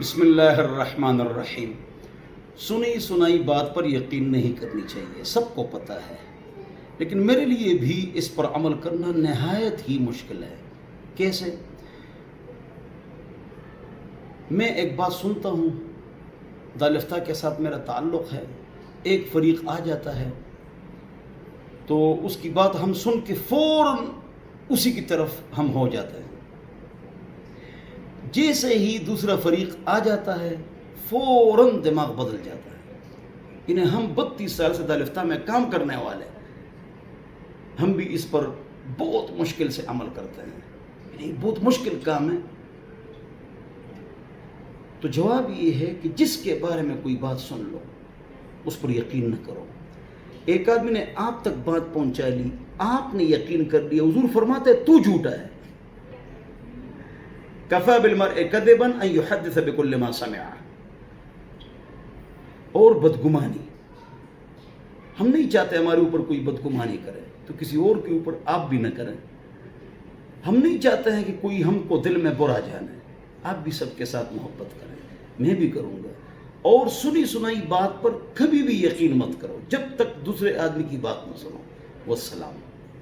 بسم اللہ الرحمن الرحیم۔ سنی سنائی بات پر یقین نہیں کرنی چاہیے، سب کو پتہ ہے، لیکن میرے لیے بھی اس پر عمل کرنا نہایت ہی مشکل ہے۔ کیسے؟ میں ایک بات سنتا ہوں، دالفتہ کے ساتھ میرا تعلق ہے، ایک فریق آ جاتا ہے تو اس کی بات ہم سن کے فوراً اسی کی طرف ہم ہو جاتے ہیں۔ جیسے ہی دوسرا فریق آ جاتا ہے فوراً دماغ بدل جاتا ہے۔ انہیں ہم 32 سال سے دالفتہ میں کام کرنے والے، ہم بھی اس پر بہت مشکل سے عمل کرتے ہیں، یعنی بہت مشکل کام ہے۔ تو جواب یہ ہے کہ جس کے بارے میں کوئی بات سن لو اس پر یقین نہ کرو۔ ایک آدمی نے آپ تک بات پہنچا لی، آپ نے یقین کر لیا، حضور فرماتے ہیں تو جھوٹا ہے۔ کفا بالمرء کذبا ان یحدث بکل ما سمع۔ اور بدگمانی، ہم نہیں چاہتے ہمارے اوپر کوئی بدگمانی کرے تو کسی اور کے اوپر آپ بھی نہ کریں۔ ہم نہیں چاہتے ہیں کہ کوئی ہم کو دل میں برا جانے، آپ بھی سب کے ساتھ محبت کریں، میں بھی کروں گا۔ اور سنی سنائی بات پر کبھی بھی یقین مت کرو جب تک دوسرے آدمی کی بات نہ سنو۔ والسلام۔